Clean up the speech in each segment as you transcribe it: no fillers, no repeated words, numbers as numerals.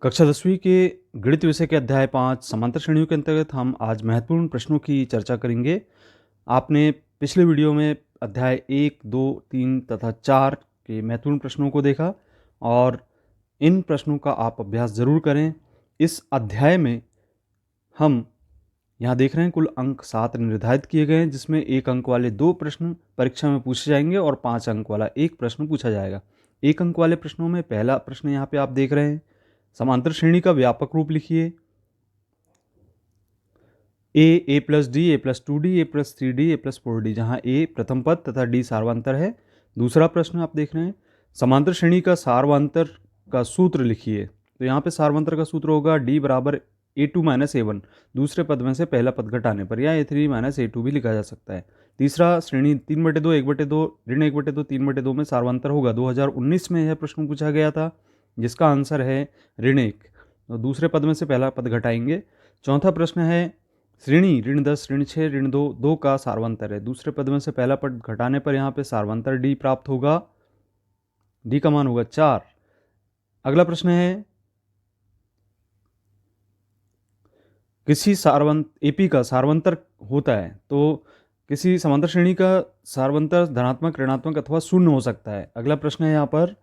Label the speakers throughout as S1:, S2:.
S1: कक्षा 10वीं के गणित विषय के अध्याय 5 समांतर श्रेणियों के अंतर्गत हम आज महत्वपूर्ण प्रश्नों की चर्चा करेंगे। आपने पिछले वीडियो में अध्याय 1, 2, 3 तथा 4 के महत्वपूर्ण प्रश्नों को देखा और इन प्रश्नों का आप अभ्यास ज़रूर करें। इस अध्याय में हम यहाँ देख रहे हैं कुल अंक 7 निर्धारित किए गए हैं, जिसमें 1 अंक वाले 2 प्रश्न परीक्षा में पूछे जाएंगे और 5 अंक वाला 1 प्रश्न पूछा जाएगा। 1 अंक वाले प्रश्नों में पहला प्रश्न यहाँ पे आप देख रहे हैं, समांतर श्रेणी का व्यापक रूप लिखिए। ए प्लस डी, ए प्लस 2d, ए प्लस 3d, ए प्लस 4d, जहाँ ए प्रथम पद तथा डी सार्वंतर है। दूसरा प्रश्न आप देख रहे हैं, समांतर श्रेणी का सार्वंतर का सूत्र लिखिए। तो यहाँ पे सार्वंतर का सूत्र होगा d बराबर a2 माइनस a1, दूसरे पद में से पहला पद घटाने पर, या a3 माइनस a2 भी लिखा जा सकता है। तीसरा, श्रेणी 3/2, 1/2, ऋण 1/2, 3/2 में सार्वंतर होगा। 2019 में यह प्रश्न पूछा गया था, जिसका आंसर है ऋण 1। तो दूसरे पद में से पहला पद घटाएंगे। चौथा प्रश्न है, श्रेणी ऋण 10, ऋण 6, ऋण 2, 2 का सार्वंतर है। दूसरे पद में से पहला पद घटाने पर यहाँ पे सार्वंतर डी प्राप्त होगा, डी का मान होगा 4। अगला प्रश्न है, किसी एपी का सार्वंतर होता है, तो किसी समांतर श्रेणी का सार्वंतर धनात्मक, ऋणात्मक अथवा शून्य हो सकता है। अगला प्रश्न है यहाँ पर,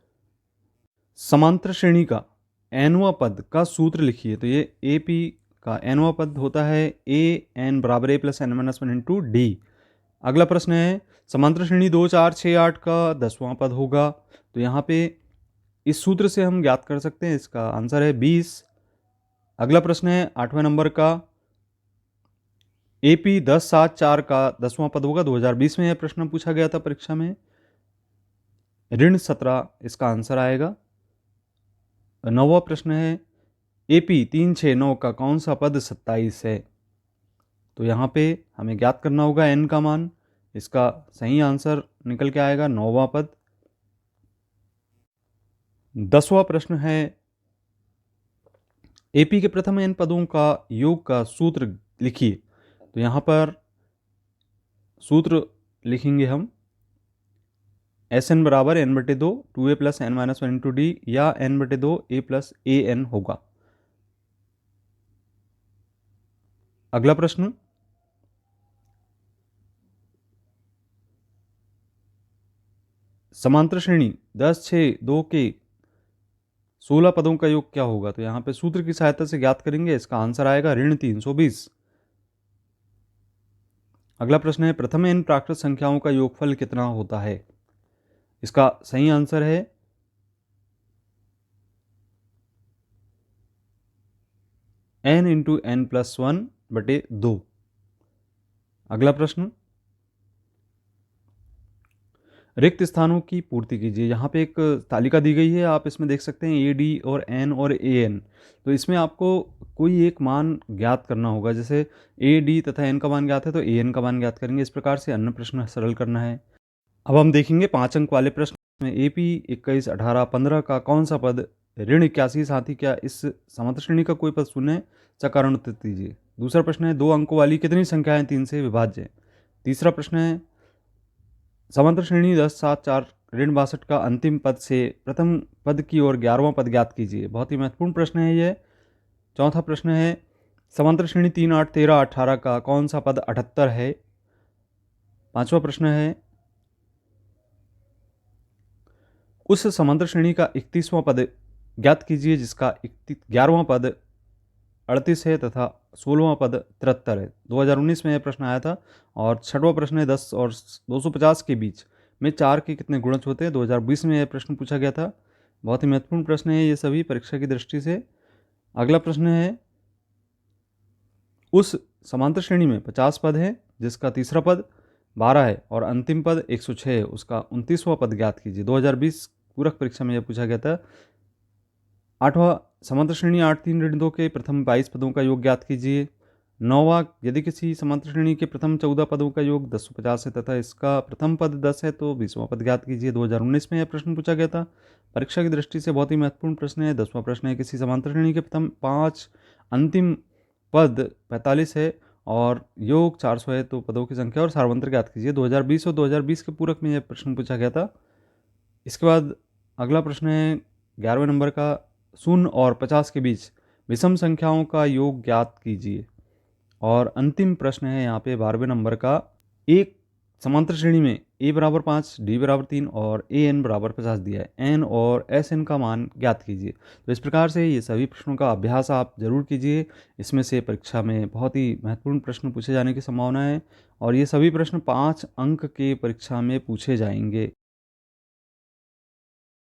S1: समांतर श्रेणी का एनवां पद का सूत्र लिखिए। तो ये एपी का एनवां पद होता है ए एन बराबर a plus n minus 1 into d. अगला प्रश्न है, समांतर श्रेणी 2, 4, 6, 8 का 10वां पद होगा। तो यहाँ पे इस सूत्र से हम ज्ञात कर सकते हैं, इसका आंसर है 20। अगला प्रश्न है 8वें नंबर का, एपी 10, 7, 4 का 10वां पद होगा। 2020 में यह प्रश्न पूछा गया था परीक्षा में। ऋण 17 इसका आंसर आएगा। 9वां प्रश्न है, एपी 3, 6, 9 का कौन सा पद 27 है। तो यहाँ पे हमें ज्ञात करना होगा एन का मान। इसका सही आंसर निकल के आएगा 9वां पद। 10वां प्रश्न है, एपी के प्रथम एन पदों का योग का सूत्र लिखिए। तो यहाँ पर सूत्र लिखेंगे हम, एस एन बराबर n/2, 2a plus n minus 1 into d, या n/2 a plus A N होगा। अगला प्रश्न, समांतर श्रेणी 10, 6, 2 के 16 पदों का योग क्या होगा। तो यहाँ पे सूत्र की सहायता से ज्ञात करेंगे। इसका आंसर आएगा ऋण 320। अगला प्रश्न है, प्रथम एन प्राकृत संख्याओं का योगफल कितना होता है। इसका सही आंसर है n इंटू एन प्लस 1/2। अगला प्रश्न, रिक्त स्थानों की पूर्ति कीजिए। यहाँ पे एक तालिका दी गई है, आप इसमें देख सकते हैं ए डी और एन और ए एन। तो इसमें आपको कोई एक मान ज्ञात करना होगा। जैसे ए डी तथा एन का मान ज्ञात है तो ए एन का मान ज्ञात करेंगे। इस प्रकार से अन्य प्रश्न सरल करना है। अब हम देखेंगे 5 अंक वाले प्रश्न में, एपी 21, 18, 15 का कौन सा पद ऋण 81, साथ ही क्या इस समांतर श्रेणी का कोई पद शून्य है, इसका कारण उत्तर दीजिए। दूसरा प्रश्न है, 2 अंकों वाली कितनी संख्याएं 3 से विभाज्य है। तीसरा प्रश्न है, समांतर श्रेणी 10, 7, 4, ऋण 62 का अंतिम पद से प्रथम पद की ओर 11वां पद ज्ञात कीजिए। बहुत ही महत्वपूर्ण प्रश्न है यह। चौथा प्रश्न है, समांतर श्रेणी 3, 8, 13, 18 का कौन सा पद 78 है। पांचवा प्रश्न है, उस समांतर श्रेणी का 31वां पद ज्ञात कीजिए जिसका 11वां पद 38 है तथा 16वां पद 73 है। 2019 में यह प्रश्न आया था। और छठवां प्रश्न है, 10 और 250 के बीच में 4 के कितने गुणज होते हैं। 2020 में यह प्रश्न पूछा गया था। बहुत ही महत्वपूर्ण प्रश्न है ये सभी परीक्षा की दृष्टि से। अगला प्रश्न है, उस समांतर श्रेणी में 50 पद है जिसका तीसरा पद 12 है और अंतिम पद 106 है, उसका 29वां पद ज्ञात कीजिए। 2020 पूरक परीक्षा में यह पूछा गया था। 8वां, समांतर श्रेणी 8, 3, ऋण 2 के प्रथम 22 पदों का योग ज्ञात कीजिए। 9वां, यदि किसी समांतर श्रेणी के प्रथम 14 पदों का योग 1050 है तथा इसका प्रथम पद 10 है तो 20वां पद ज्ञात कीजिए। 2019 में यह प्रश्न पूछा गया था। परीक्षा की दृष्टि से बहुत ही महत्वपूर्ण प्रश्न है। 10वां प्रश्न है, किसी समांतर श्रेणी के प्रथम 5 अंतिम पद 45 है और योग 400 है तो पदों की संख्या और सार्वंतर ज्ञात कीजिए। 2020 और 2020 के पूरक में यह प्रश्न पूछा गया था। इसके बाद अगला प्रश्न है 11वें नंबर का, 0 और 50 के बीच विषम संख्याओं का योग ज्ञात कीजिए। और अंतिम प्रश्न है यहाँ पे 12वें नंबर का, एक समांतर श्रेणी में a बराबर 5, d बराबर 3 और an बराबर 50 दिया है। n और sn का मान ज्ञात कीजिए। तो इस प्रकार से ये सभी प्रश्नों का अभ्यास आप ज़रूर कीजिए। इसमें से परीक्षा में बहुत ही महत्वपूर्ण प्रश्न पूछे जाने की संभावना है और ये सभी प्रश्न 5 अंक के परीक्षा में पूछे जाएंगे।